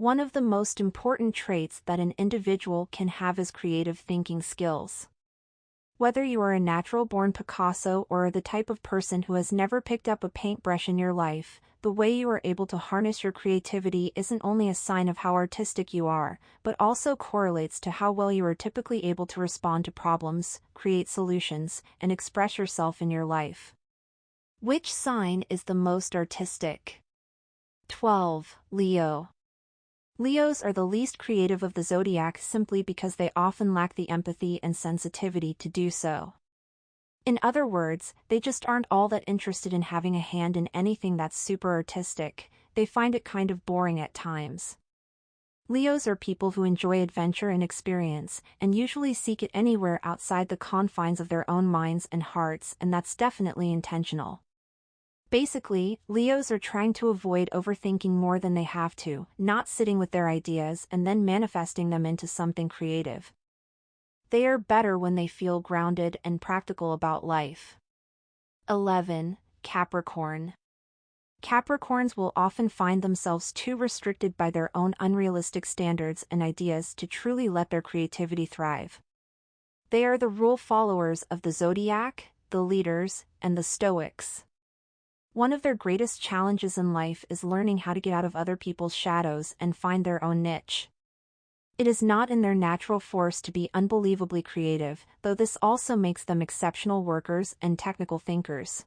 One of the most important traits that an individual can have is creative thinking skills. Whether you are a natural-born Picasso or are the type of person who has never picked up a paintbrush in your life, the way you are able to harness your creativity isn't only a sign of how artistic you are, but also correlates to how well you are typically able to respond to problems, create solutions, and express yourself in your life. Which sign is the most artistic? 12. Leo. Leos are the least creative of the zodiac simply because they often lack the empathy and sensitivity to do so. In other words, they just aren't all that interested in having a hand in anything that's super artistic. They find it kind of boring at times. Leos are people who enjoy adventure and experience, and usually seek it anywhere outside the confines of their own minds and hearts, and that's definitely intentional. Basically, Leos are trying to avoid overthinking more than they have to, not sitting with their ideas and then manifesting them into something creative. They are better when they feel grounded and practical about life. 11. Capricorn. Capricorns will often find themselves too restricted by their own unrealistic standards and ideas to truly let their creativity thrive. They are the rule followers of the Zodiac, the leaders, and the Stoics. One of their greatest challenges in life is learning how to get out of other people's shadows and find their own niche. It is not in their natural force to be unbelievably creative, though this also makes them exceptional workers and technical thinkers.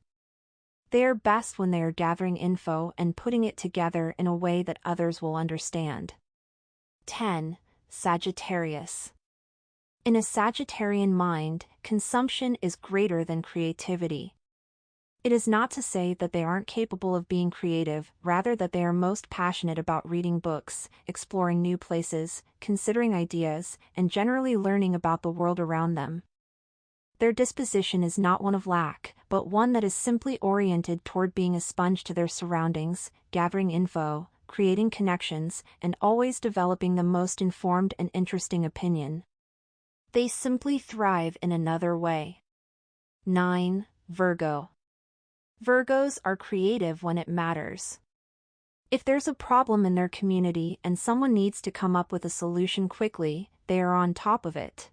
They are best when they are gathering info and putting it together in a way that others will understand. 10. Sagittarius. In a Sagittarian mind, consumption is greater than creativity. It is not to say that they aren't capable of being creative, rather that they are most passionate about reading books, exploring new places, considering ideas, and generally learning about the world around them. Their disposition is not one of lack, but one that is simply oriented toward being a sponge to their surroundings, gathering info, creating connections, and always developing the most informed and interesting opinion. They simply thrive in another way. 9. Virgo. Virgos are creative when it matters. If there's a problem in their community and someone needs to come up with a solution quickly, they are on top of it.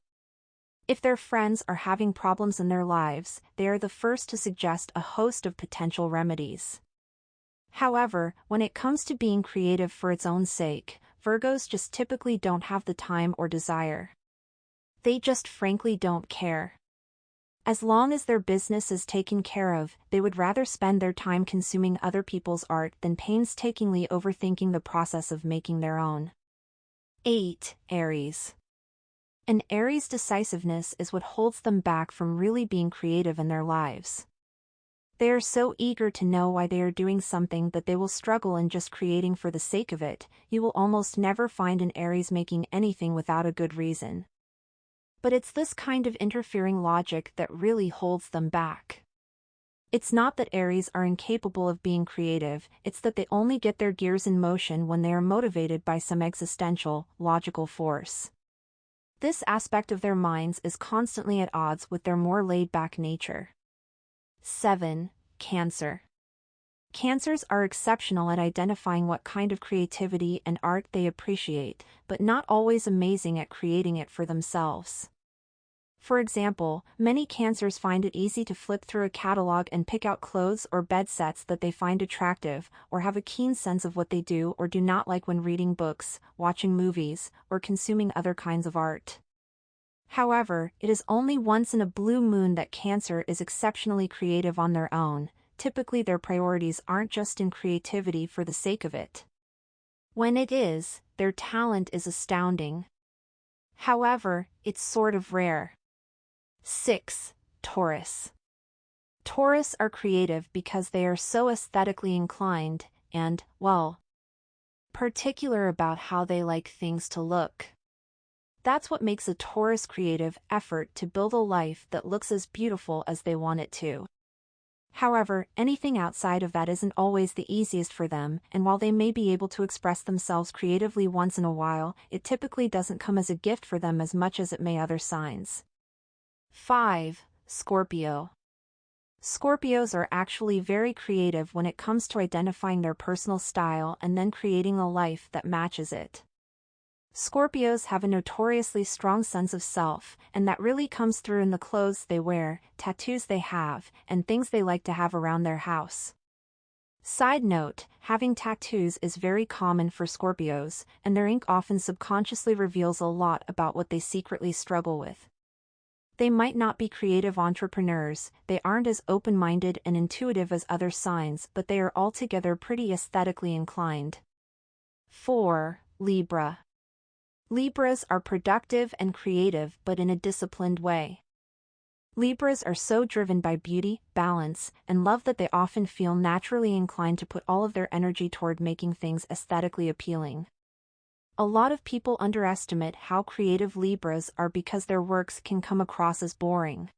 If their friends are having problems in their lives, they are the first to suggest a host of potential remedies. However, when it comes to being creative for its own sake, Virgos just typically don't have the time or desire. They just frankly don't care. As long as their business is taken care of, they would rather spend their time consuming other people's art than painstakingly overthinking the process of making their own. 8. Aries. An Aries' decisiveness is what holds them back from really being creative in their lives. They are so eager to know why they are doing something that they will struggle in just creating for the sake of it. You will almost never find an Aries making anything without a good reason. But it's this kind of interfering logic that really holds them back. It's not that Aries are incapable of being creative, it's that they only get their gears in motion when they are motivated by some existential, logical force. This aspect of their minds is constantly at odds with their more laid-back nature. 7. Cancer. Cancers are exceptional at identifying what kind of creativity and art they appreciate, but not always amazing at creating it for themselves. For example, many Cancers find it easy to flip through a catalog and pick out clothes or bed sets that they find attractive, or have a keen sense of what they do or do not like when reading books, watching movies, or consuming other kinds of art. However, it is only once in a blue moon that Cancer is exceptionally creative on their own. Typically their priorities aren't just in creativity for the sake of it. When it is, their talent is astounding. However, it's sort of rare. 6. Taurus. Taurus are creative because they are so aesthetically inclined, and, well, particular about how they like things to look. That's what makes a Taurus creative effort to build a life that looks as beautiful as they want it to. However, anything outside of that isn't always the easiest for them, and while they may be able to express themselves creatively once in a while, it typically doesn't come as a gift for them as much as it may other signs. 5. Scorpio. Scorpios are actually very creative when it comes to identifying their personal style and then creating a life that matches it. Scorpios have a notoriously strong sense of self, and that really comes through in the clothes they wear, tattoos they have, and things they like to have around their house. Side note, having tattoos is very common for Scorpios, and their ink often subconsciously reveals a lot about what they secretly struggle with. They might not be creative entrepreneurs, they aren't as open-minded and intuitive as other signs, but they are altogether pretty aesthetically inclined. 4. Libra. Libras are productive and creative but in a disciplined way. Libras are so driven by beauty, balance, and love that they often feel naturally inclined to put all of their energy toward making things aesthetically appealing. A lot of people underestimate how creative Libras are because their works can come across as boring.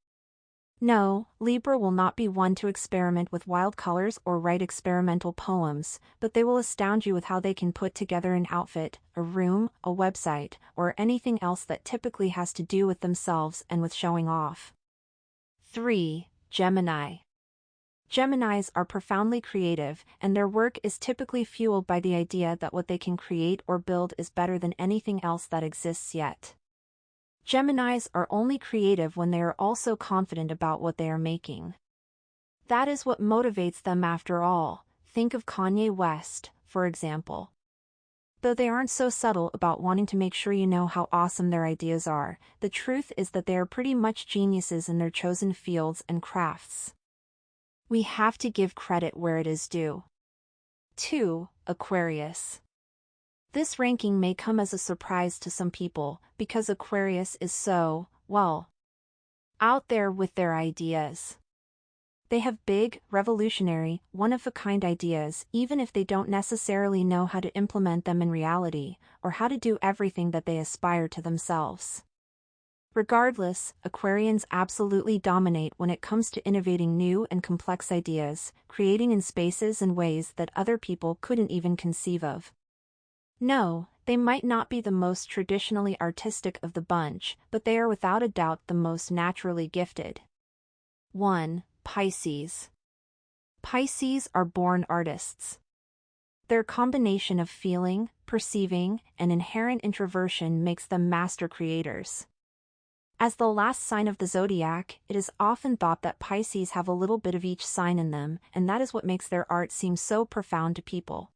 No, Libra will not be one to experiment with wild colors or write experimental poems, but they will astound you with how they can put together an outfit, a room, a website, or anything else that typically has to do with themselves and with showing off. 3. Gemini. Geminis are profoundly creative, and their work is typically fueled by the idea that what they can create or build is better than anything else that exists yet. Geminis are only creative when they are also confident about what they are making. That is what motivates them after all. Think of Kanye West, for example. Though they aren't so subtle about wanting to make sure you know how awesome their ideas are, the truth is that they are pretty much geniuses in their chosen fields and crafts. We have to give credit where it is due. 2. Aquarius. This ranking may come as a surprise to some people, because Aquarius is so, well, out there with their ideas. They have big, revolutionary, one-of-a-kind ideas, even if they don't necessarily know how to implement them in reality, or how to do everything that they aspire to themselves. Regardless, Aquarians absolutely dominate when it comes to innovating new and complex ideas, creating in spaces and ways that other people couldn't even conceive of. No, they might not be the most traditionally artistic of the bunch, but they are without a doubt the most naturally gifted. 1. Pisces. Pisces are born artists. Their combination of feeling, perceiving, and inherent introversion makes them master creators. As the last sign of the zodiac, it is often thought that Pisces have a little bit of each sign in them, and that is what makes their art seem so profound to people.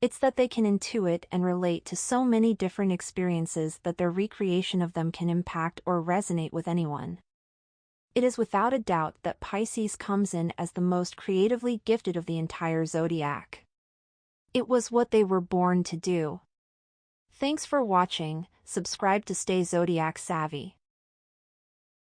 It's that they can intuit and relate to so many different experiences that their recreation of them can impact or resonate with anyone. It is without a doubt that Pisces comes in as the most creatively gifted of the entire zodiac. It was what they were born to do. Thanks for watching. Subscribe to stay zodiac savvy.